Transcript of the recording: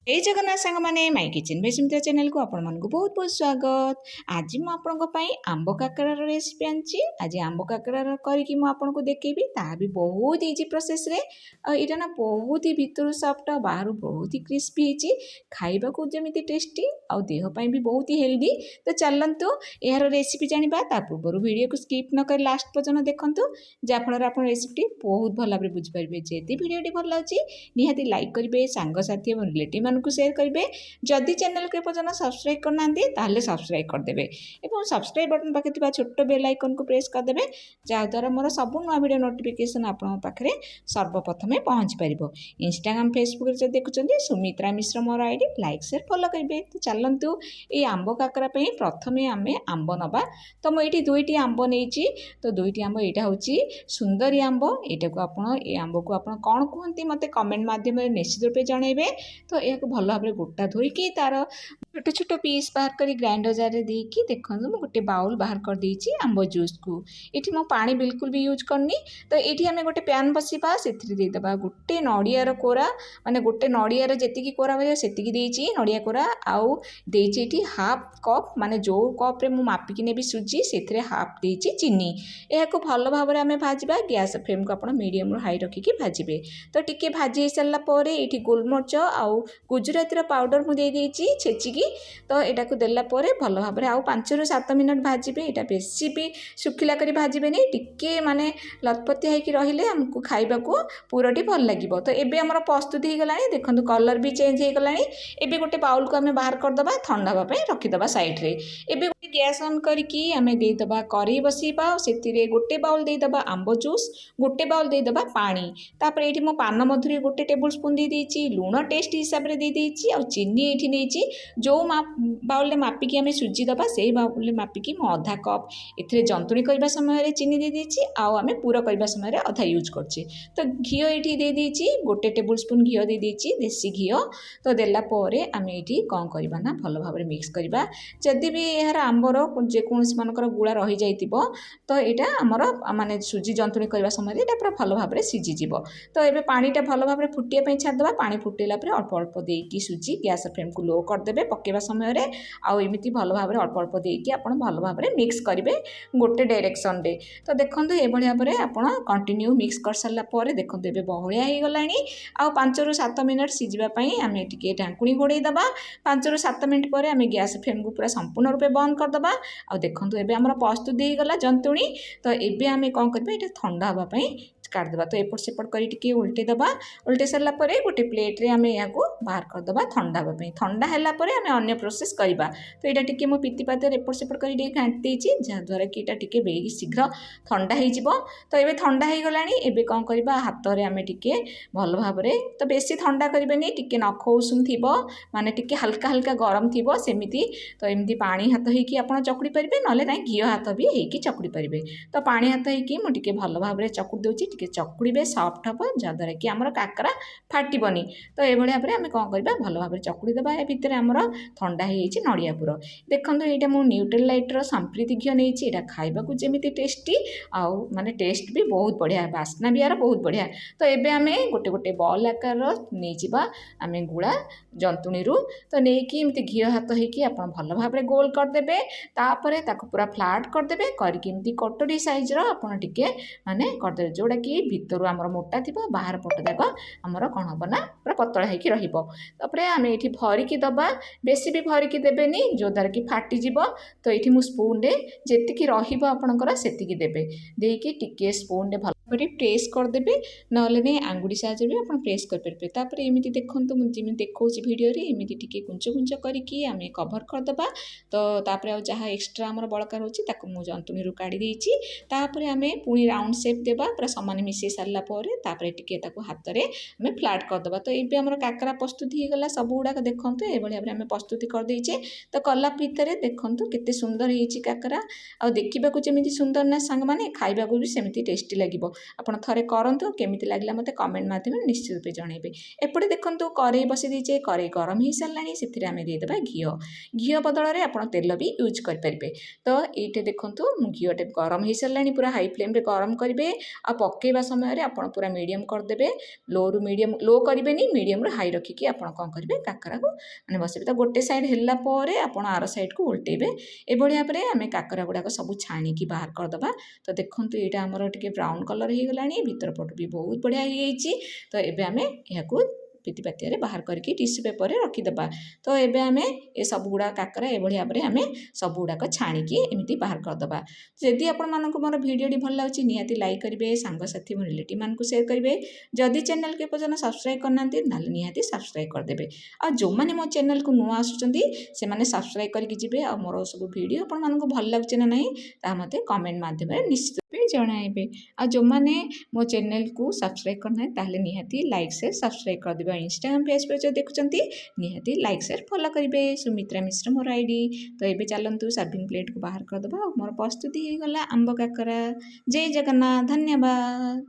जय जगन्नाथ सांग मैंने माई किचन भाई सुमित्रा चैनल को आपण मानक बहुत बहुत स्वागत। आज मु आपण आंब काकरार रेसिपी आनी आज आंब काकरार करके मुझे देखेबी ता भी बहुत इजी प्रोसेस रे। यहाँ ना बहुत ही भितर सफ्ट बाहर बहुत ही क्रिस्पी होती खाइबा को जमी टेस्टी आउ देहपाई भी बहुत ही हेल्दी। तो चलतु यार रेसिपी जाना ता पूर्व वीडियो को स्किप न कर लास्ट पर्यटन देखूँ जहाँफल आप रेसिपी बहुत भल भाव बुझीपारे। जदि भिडियोटी भल लगी निहाती लाइक करेंगे सांगसाथी और रिलेटिव को शेयर करेंगे। जदि चैनल को पर्यटन सब्सक्राइब करना ताहले सब्सक्राइब करदे और सब्सक्राइब बटन पाखे छोट बेल आइकन को प्रेस करदे जहाँद्वारा मोर सब नुआ वीडियो नोटिफिकेशन आपन पाखे सर्वप्रथम पहुँच पार। इंस्टाग्राम फेसबुक जब देखुं सुमित्रा मिश्र मोर आईडी लाइक शेयर फॉलो करेंगे। तो चलतु ये आंब काकरा प्रथम आम आंब नवा। तो मुझे दुईटी आंब नहीं तो दुईटी आंब यहाँ हूँ सुंदरी आंब यहाँ को आप आंब को आप कौन कहते मत कमेंट मध्यम निश्चित रूपे जनइबे। तो यह भल भाव गोटा धोईकी तार छोट छोट पीस बाहर कर ग्राइंडर जार देकी देखो मुझे गोटे बाउल बाहर कर देछि आंब जूस को। ये मो पानी बिल्कुल भी यूज करनी। तो ये आम गोटे पैन बसवा से देदेबा गोटे नड़ियार कोरा माने गोटे नड़ियार जी कोरा भाई से नड़िया कोरा आउ देछि हाफ कप माने जो कप रे मु मापिकी नेबी सुजी से हाफ देछि चीनी। यह भल भाव आम भाजवा गैस फ्लेम को आप मीडियम रू हाई रखिकी भाजबे। तो टिके भाजी सारापर ये गोलमरिच आउ गुजराती पाउडर मुझे छेचिकी। तो यहाँ को देलापर भल भाव आउ 5 ରୁ 7 मिनट भाजबे। यहाँ बेसी भी शुखिला कर भाजबे नहीं टिके माने लतपतिया होकर रहिले आमको खाइबा को पूरटी भल लगे। तो ये आम प्रस्तुत हो गला देखो कलर भी चेंज हो गला। एबे गोटे बाउल को आम बाहर करदे ठंडा हाँपी रखीदे साइड रे। एबे गोटे गैस ऑन करके आम देदेबा कढ़ई बसैबा से गोटे बाउल देदेबा आंब जूस गोटे बाउल देदेबा पानी। तापर ये मो पान मधुरी गोटे टेबुल स्पून दे लुण टेस्ट हिसाब से दे आ चीनी ये नहीं जो बाउल मापिकी आम सुजी दबा से बाउल मापिकी मो अधा कप ए जंतुणी करने समय चीनी दे आम पूरा करने समय अधा यूज करछे। तो घी ये दे गोटे टेबुल स्पून घी दे देसी घी। तो देलापर आम ये कौन करवा ना भल भाव मिक्स करवा। जदि भी यार आंबर जेकोसी मानकर गुड़ा रही जाइतिबो तो यहाँ आमर माने सुजी जंतुणी करने समय पूरा भल भाव सीझीज। तो ये पानीटा भल भाव फुटिया छाड़देवा पानी फुटेला अल्प अल्प देकी सुजी गैस फ्लेम को लो करदे पकेवा समय आमती भल भाव अल्प अल्प देकी आप भल भाव मिक्स करेंगे गोटे डायरेक्शन रे। तो देखो ये भाव में आप कंटिन्यू मिक्स कर सारापर देखो ये बहलिया हो गला। आ 5 ରୁ 7 मिनट सीझापी आम टे ढाकुणी घोड़ेदबा 5 ରୁ 7 मिनट पर आम गैस फ्लेम को पूरा संपूर्ण रूपे बंद करदबा। आ देखो ये आम प्रस्तुत हो गला जंतुणी। तो ये आम कौन करवा ये ठंडा हाँपाई काटदेवा। तो एपट सेपट कर उल्टे दबा उल्टे सारापर गोटे प्लेट रे आम यहाँ बाहर करदे ठंडा हाँपाई। ठंडा है आम अन्य प्रोसेस करवा। तो यहाँ टी मो पिति पातर एपट सेपट कर घाटी जहाँद्वारा कि टे बेगी शीघ्र ठंडा हो। तो ये ठंडा हो गला एबे कौन करवा हाथ में आम टे भल भाव तो बेसी ठंडा करें टे नख उषुम थी माने टे हल्का हल्का गरम थी सेमती। तो एमती पानी हाथ हो चकुड़ी पारे ना ना घी हाथ भी होगी चकुड़ी पारे। तो पानी हाथ होके भल भाव चकुड़ दूसरी टे चकुड़े सफ्ट हम जहाँद्वारा कि आम काकरा फाटबनी। तो ये भाव में आम कौन करवा भल भाव चकुड़ी देवा। या भितर आमर ठंडा हो नड़िया पुर देखो यहाँ मुझे न्यूट्रेलाइटर संप्रीति घी नहीं यहाँ खाइबा जमी टेस्टी आउ माने टेस्ट भी बहुत बढ़िया बास्ना भी यार बहुत बढ़िया। तो ये आम गोटे गोटे बॉल आकार नहीं आम गुड़ा जंतुणी रू तो नहीं एमती घी हाथ हो भल भाव गोल करदे तापर पूरा फ्लाट करदे करके कटोरी साइज रे माने करदे जोड़ा कि भितर आमर मोटा थी बाहर पट जाक आमर कौन हम ना पूरा पतला होकर रही। आम ये भरिकी दबा बेसी भी भरिकी देवेनि जो द्वारा कि फाटीज। तो ये मुझ स्पून रे जी रपर से देवे देकी टिके स्पून रे भल प्रेस करदे ना नहीं आंगुड़ी साहय भी आप प्रेस करेंगे। तापर एमती देखो मुझे देखा भिडियो एमती टे कुंच कुंच करके आम कभर करदे। तो तापर जहाँ एक्सट्रा आमर बड़का रोचे मुझे जंतुणी रू काढ़ी तापर आम पुणी राउंड शेप देवा पूरा सामान मिसई सारापर टे हाथ में आम फ्लाट करदे। तो ये आम काकरा प्रस्तुत हो गला सब गुड़ाक देखो ये भाव में आम प्रस्तुति करदेचे। तो कला भितर देखो केते सुंदर होती काकरा आ देखा जमी सुंदर ना सांग मैंने खाइबा भी सेमती टेस्टी लगे। ଆପଣ ଥରେ କରନ୍ତୁ, କେମିତି ଲାଗିଲା ମୋତେ କମେଣ୍ଟ ମାଧ୍ୟମରେ ନିଶ୍ଚିତ ରୂପେ ଜଣାଇବେ। ଏପଟେ ଦେଖନ୍ତୁ କରେଇ ବସାଇ ଦେଇଛେ, କରେଇ ଗରମ ହୋଇସାରିଲାଣି, ସେଥିରେ ଆମେ ଦେଇଦେବା ଘିଅ। ଘିଅ ବଦଳରେ ଆପଣ ତେଲ ବି ୟୁଜ୍ କରିପାରିବେ। ତ ଏଇଠି ଦେଖନ୍ତୁ ମୁଁ ଘିଅଟେ ଗରମ ହୋଇସାରିଲାଣି, ପୁରା ହାଇ ଫ୍ଲେମ୍ରେ ଗରମ କରିବେ। ଆଉ ପକାଇବା ସମୟରେ ଆପଣ ପୁରା ମିଡ଼ିୟମ୍ କରିଦେବେ, ଲୋରୁ ମିଡ଼ିୟମ୍, ଲୋ କରିବେନି, ମିଡ଼ିୟମ୍ରୁ ହାଇ ରଖିକି ଆପଣ କ'ଣ କରିବେ କାକରାକୁ ମାନେ ବସାଇବେ। ତ ଗୋଟେ ସାଇଡ଼୍ ହେଲା ପରେ ଆପଣ ଆର ସାଇଡ଼୍କୁ ଓଲଟେଇବେ। ଏଭଳି ଭାବରେ ଆମେ କାକରା ଗୁଡ଼ାକ ସବୁ ଛାଣିକି ବାହାର କରିଦେବା। ତ ଦେଖନ୍ତୁ ଏଇଟା ଆମର ଟିକେ ବ୍ରାଉନ୍ କଲର୍ ହୋଇଗଲାଣି, ଭିତର ପଟୁ ବି ବହୁତ ବଢ଼ିଆ ହୋଇଯାଇଛି। ତ ଏବେ ଆମେ ଏହାକୁ ପିଟିପାତିଆରେ ବାହାର କରିକି ଟିସ୍ୟୁ ପେପରରେ ରଖିଦେବା। ତ ଏବେ ଆମେ ଏ ସବୁଗୁଡ଼ାକ କାକରା ଏଭଳି ଭାବରେ ଆମେ ସବୁଗୁଡ଼ାକ ଛାଣିକି ଏମିତି ବାହାର କରିଦେବା। ଯଦି ଆପଣମାନଙ୍କୁ ମୋର ଭିଡ଼ିଓଟି ଭଲ ଲାଗୁଛି ନିହାତି ଲାଇକ୍ କରିବେ, ସାଙ୍ଗସାଥି ଏବଂ ରିଲେଟିଭ୍ମାନଙ୍କୁ ସେୟାର କରିବେ। ଯଦି ଚ୍ୟାନେଲ୍କୁ ଏପର୍ଯ୍ୟନ୍ତ ସବସ୍କ୍ରାଇବ୍ କରିନାହାନ୍ତି ତାହେଲେ ନିହାତି ସବସ୍କ୍ରାଇବ୍ କରିଦେବେ। ଆଉ ଯେଉଁମାନେ ମୋ ଚ୍ୟାନେଲ୍କୁ ନୂଆ ଆସୁଛନ୍ତି ସେମାନେ ସବସ୍କ୍ରାଇବ୍ କରିକି ଯିବେ। ଆଉ ମୋର ସବୁ ଭିଡ଼ିଓ ଆପଣମାନଙ୍କୁ ଭଲ ଲାଗୁଛି ନା ନାହିଁ ତାହା ମୋତେ କମେଣ୍ଟ ମାଧ୍ୟମରେ ନିଶ୍ଚିତ ରୂପେ ଜଣାଇବେ। ଆଉ ଯେଉଁମାନେ ମୋ ଚ୍ୟାନେଲ୍କୁ ସବସ୍କ୍ରାଇବ୍ କରିନାହାନ୍ତି ତାହେଲେ ନିହାତି ଲାଇକ୍ ସେୟାର ସବସ୍କ୍ରାଇବ୍ କରିଦେବେ। ଆଉ ଇନଷ୍ଟାଗ୍ରାମ୍ ଫେସବୁକ୍ ଯଦି ଦେଖୁଛନ୍ତି ନିହାତି ଲାଇକ୍ ସେୟାର ଫଲୋ କରିବେ। ସୁମିତ୍ରା ମିଶ୍ର ମୋର ଆଇଡି। ତ ଏବେ ଚାଲନ୍ତୁ ସର୍ଭିଂ ପ୍ଲେଟ୍କୁ ବାହାର କରିଦେବା। ଆଉ ମୋର ପ୍ରସ୍ତୁତି ହୋଇଗଲା ଆମ୍ବ କାକରା। ଜୟ ଜଗନ୍ନାଥ, ଧନ୍ୟବାଦ।